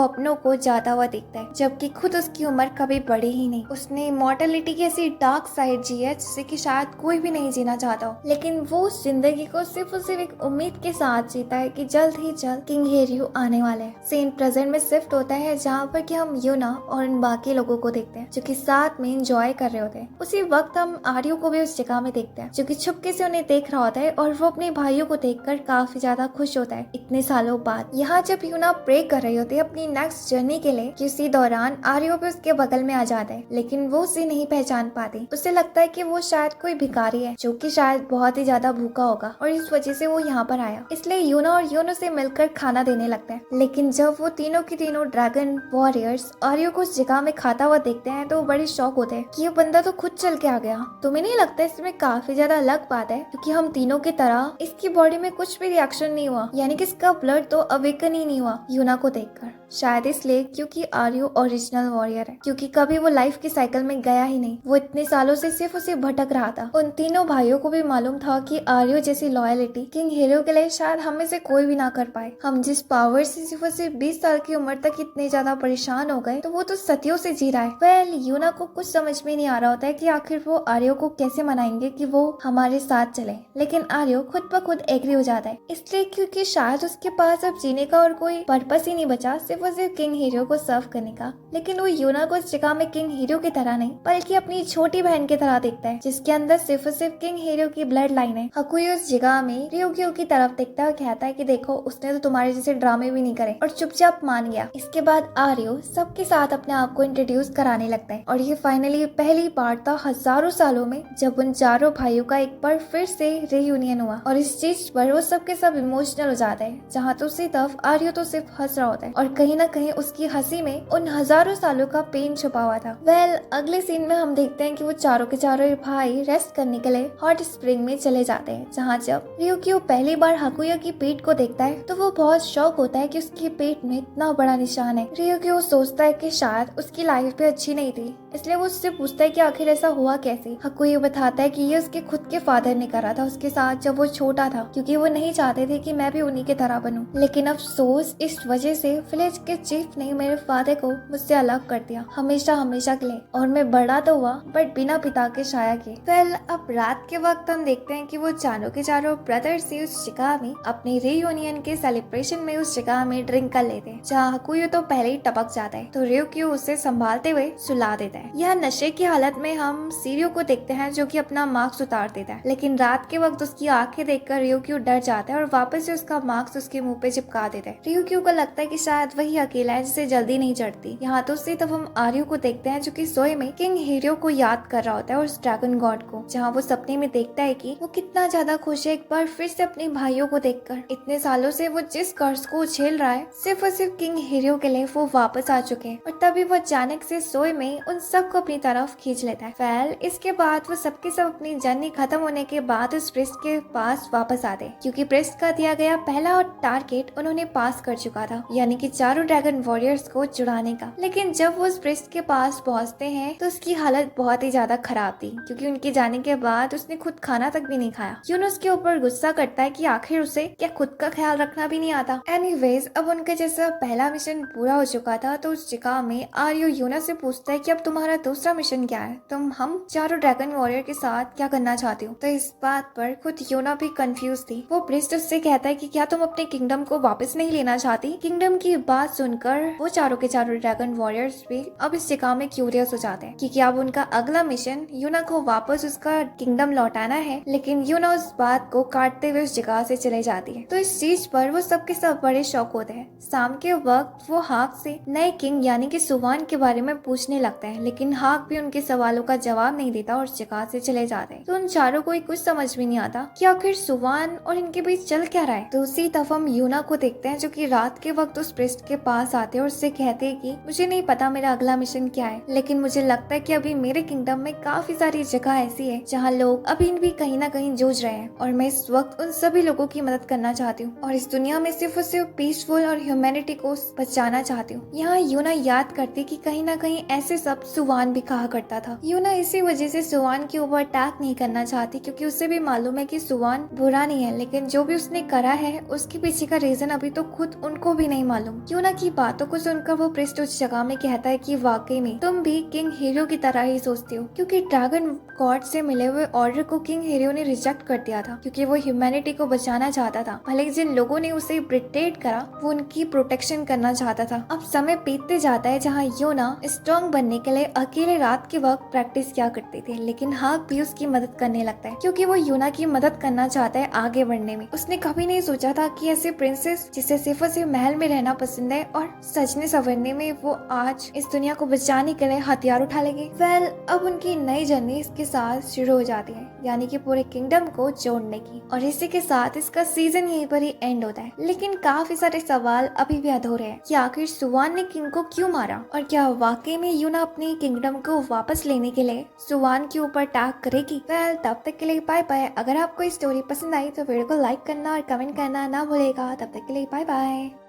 अपनों को जाता हुआ देखता है जबकि खुद उसकी उम्र कभी बढ़ी ही नहीं। उसने इमॉर्टलिटी की ऐसी डार्क साइड जी है जिसे कि शायद कोई भी नहीं जीना चाहता हो, लेकिन वो उस जिंदगी को सिर्फ और सिर्फ एक उम्मीद के साथ जीता है कि जल्द ही जल्द किंग हेरियो आने वाले हैं। सीन प्रेजेंट में शिफ्ट होता है, जहाँ पर कि हम यूना और उन बाकी लोगों को देखते हैं जो कि साथ में एंजॉय कर रहे होते हैं। उसी वक्त हम आर्यो को भी उस जगह में देखते हैं, जो कि छुपके से उन्हें देख रहा होता है और वो अपने भाइयों को देखकर काफी ज्यादा खुश होता है इतने सालों बाद। यहाँ जब यूना प्रे कर रही होती है अपनी नेक्स्ट जर्नी के लिए, किसी दौरान आर्यो भी उसके बगल में आ जाता है, लेकिन वो उसे नहीं पहचान पाती। उसे लगता है कि वो शायद कोई भिखारी है जो कि शायद बहुत ही ज्यादा भूखा होगा और इस वजह से वो यहाँ पर आया, इसलिए यूना और यूनो से मिलकर खाना देने लगते हैं। लेकिन जब वो तीनों की तीनों ड्रैगन वॉरियर्स आर्यो को उस जगह में खाता हुआ देखते हैं तो वो बड़े शॉक होते हैं कि ये बंदा तो खुद चल के आ गया। तुम्हें नहीं लगता इसमें काफी ज्यादा अलग बात है, क्योंकि हम तीनों की तरह इसकी बॉडी में कुछ भी रिएक्शन नहीं हुआ, यानी कि इसका ब्लड तो अवेकन ही नहीं हुआ यूना को देखकर। शायद इसलिए क्योंकि आर्यो ओरिजिनल वॉरियर है, क्योंकि कभी वो लाइफ के साइकिल में गया ही नहीं। वो इतने सालों से सिर्फ उसे भटक रहा था। उन तीनों भाइयों को भी मालूम था कि आर्यो जैसी लॉयलिटी किंग हेरियो के लिए शायद हमें से कोई भी ना कर पाए। हम जिस पावर से सिर्फ और सिर्फ 20 साल की उम्र तक इतने ज्यादा परेशान हो गए, तो वो तो सदियों से जी रहा है। वेल, यूना को कुछ समझ में नहीं आ रहा होता है कि आखिर वो आर्यो को कैसे मनाएंगे कि वो हमारे साथ चले, लेकिन आर्यो खुद ब खुद एग्री हो जाता है, इसलिए क्योंकि शायद उसके पास अब जीने का और कोई पर्पस ही नहीं बचा, सिर्फ सिर्फ और सिर्फ किंग हीरो को सर्व करने का, लेकिन वो यूना को इस जगह में किंग हीरो की तरह नहीं बल्कि अपनी छोटी बहन की तरह देखता है, जिसके अंदर सिर्फ और सिर्फ किंग हीरो की ब्लड लाइन है। हकुयो उस जगह में रियोक्यो की तरफ देखता है और कहता है कि देखो, उसने तो तुम्हारे जैसे ड्रामे भी नहीं करे और चुपचाप मान गया। इसके बाद आर्यो सबके साथ अपने आप को इंट्रोड्यूस कराने लगता है और ये फाइनली पहली बार था हजारों सालों में जब उन चारों भाइयों का एक बार फिर से रीयूनियन हुआ और इस चीज पर वो सब के सब इमोशनल हो जाते हैं। जहाँ दूसरी तरफ आर्यो तो सिर्फ हंस रहा होता है और कहीं ना कहीं उसकी हंसी में उन हजारों सालों का पेन छुपा हुआ था। अगले सीन में हम देखते हैं कि वो चारों के चारों भाई रेस्ट करने के लिए हॉट स्प्रिंग में चले जाते हैं, जहाँ जब रियोक्यो पहली बार हकुयो की पेट को देखता है तो वो बहुत शॉक होता है कि उसके पेट में इतना बड़ा निशान है। रियोक्यो सोचता है कि शायद उसकी लाइफ भी अच्छी नहीं थी, इसलिए वो उससे पूछता है कि आखिर ऐसा हुआ कैसे। हकुयो बताता है कि ये उसके खुद के फादर ने करा था उसके साथ जब वो छोटा था, क्योंकि वो नहीं चाहते थे कि मैं भी उन्हीं की तरह बनूं। लेकिन अफसोस इस वजह से विलेज के चीफ ने मेरे फादर को मुझसे अलग कर दिया, हमेशा हमेशा के लिए, और मैं बड़ा तो हुआ बट बिना पिता के छाया के। अब रात के वक्त हम देखते हैं कि वो चारों के चारों ब्रदर्स उस जगह में अपने रीयूनियन के सेलिब्रेशन में उस जगह में ड्रिंक कर लेते हैं, जहाँ हकुयो तो पहले ही टपक जाता है तो रियोक्यो उसे संभालते हुए सुला देता है। यह नशे की हालत में हम सीरियो को देखते हैं जो कि अपना मास्क उतार देता है, लेकिन रात के वक्त उसकी आंखें देखकर रियोक्यो डर जाता है और वापस से उसका मास्क उसके मुंह पे चिपका देता है। रियोक्यो को लगता है कि शायद वही अकेला है जिसे जल्दी नहीं चढ़ती। यहाँ तो उसी तब हम आर्यो को देखते हैं जो कि सोए में किंग हीरो को याद कर रहा होता है और उस ड्रैगन गॉड को, जहाँ वो सपने में देखता है कि वो कितना ज्यादा खुश है एक बार फिर से अपने भाइयों को देखकर। इतने सालों से वो जिस कर्ज को झेल रहा है सिर्फ और सिर्फ किंग हीरो के लिए वो वापस आ चुके हैं, और तभी वो अचानक से सोए में उन सबको अपनी तरफ खींच लेता है। इसके बाद वो सबके सब अपनी जर्नी खत्म होने के बाद उस प्रिस्ट के पास वापस आते हैं, क्योंकि प्रिस्ट का दिया गया पहला टारगेट उन्होंने पास कर चुका था, यानी कि चारों ड्रैगन वॉरियर्स को जुड़ाने का। लेकिन जब वो उस प्रिस्ट के पास पहुंचते हैं तो उसकी हालत बहुत ही ज्यादा खराब थी, क्योंकि उनके जाने के बाद उसने खुद खाना तक भी नहीं खाया। यूनो उसके ऊपर गुस्सा करता है कि आखिर उसे क्या खुद का ख्याल रखना भी नहीं आता। एनीवेज, अब उनके जैसा पहला मिशन पूरा हो चुका था तो उस जगह में आर्यो यूना से पूछता है कि अब तुम्हारा दूसरा मिशन क्या है, तुम हम चारों ड्रैगन वॉरियर के साथ क्या करना चाहती हो। तो इस बात पर खुद यूना भी कंफ्यूज थी। वो प्रिस्ट उससे कहता है कि क्या तुम अपने किंगडम को वापस नहीं लेना चाहती। किंगडम की बात सुनकर वो चारों के चारों ड्रैगन वॉरियर्स भी अब इस जगह में क्यूरियस हो जाते हैं, क्योंकि अब उनका अगला मिशन यूना को वापस उसका किंगडम लौटाना है। लेकिन यूना उस बात को काटते हुए उस जगह से चले जाती है। तो इस चीज पर वो सबके सब बड़े शौक होते हैं। शाम के वक्त वो हाक से नए किंग यानी कि सुवान के बारे में पूछने लगता है, लेकिन हाक भी उनके सवालों का जवाब नहीं देता और उस जगह से चले जाते हैं। तो उन चारों को कुछ समझ भी नहीं आता कि आखिर सुवान और इनके बीच चल क्या रहा है। तो उसी तरफ हम यूना को देखते हैं जो कि रात के वक्त उस प्रिस्ट के पास आते हैं और उससे कहते हैं कि मुझे नहीं पता मेरा अगला मिशन क्या है, लेकिन मुझे लगता है कि अभी मेरे किंगडम में काफी सारी जगह ऐसी है जहाँ लोग अभी भी कहीं ना कहीं जूझ रहे हैं, और मैं इस वक्त उन सभी लोगों की मदद करना चाहती हूँ और इस दुनिया में सिर्फ और सिर्फ पीसफुल और ह्यूमैनिटी को बचाना चाहती हूँ। यहाँ यूना याद करती कि कहीं ना कहीं ऐसे सब सुवान भी कहा करता था। यूना इसी वजह से सुवान के ऊपर अटैक नहीं करना चाहती, क्योंकि उसे भी मालूम है कि सुवान बुरा नहीं है, लेकिन जो भी उसने करा है उसके पीछे का रीजन अभी तो खुद उनको भी नहीं मालूम। यूना की बातों को सुनकर वो प्रिस्ट उस जगह में कहता है कि वाकई में तुम भी किंग हीरो की तरह ही सोचती हो, क्योंकि ड्रैगन गॉड से मिले हुए ऑर्डर को किंग हीरो ने रिजेक्ट कर दिया था, क्योंकि वो ह्यूमैनिटी को बचाना चाहता था। भले जिन लोगों ने उसे प्रिटेड करा वो उनकी प्रोटेक्शन करना चाहता था। अब समय बीतते जाता है जहाँ यूना स्ट्रॉन्ग बनने के लिए अकेले रात के वक्त प्रैक्टिस किया करते थे, लेकिन हाक भी उसकी मदद करने लगता है, क्योंकि वो यूना की मदद करना चाहता है आगे बढ़ने में। उसने कभी नहीं सोचा था कि ऐसे प्रिंसेस जिसे सिर्फ और सिर्फ महल में रहना पसंद है और सजने संवरने में, वो आज इस दुनिया को बचाने के लिए हथियार उठा लेंगे। अब उनकी नई जर्नी इसके साथ शुरू हो जाती है, यानी कि पूरे किंगडम को जोड़ने की, और इसी के साथ इसका सीजन यहीं पर ही एंड होता है। लेकिन काफी सारे सवाल अभी भी अधूरे हैं कि आखिर सुवान ने किंग को क्यों मारा, और क्या वाकई में यूना अपनी किंगडम को वापस लेने के लिए सुवान के ऊपर अटैक करेगी। तब तक के लिए बाय बाय। अगर आपको स्टोरी पसंद आई तो वीडियो को लाइक करना और कमेंट करना ना भूलेगा। तब तक के लिए बाय बाय।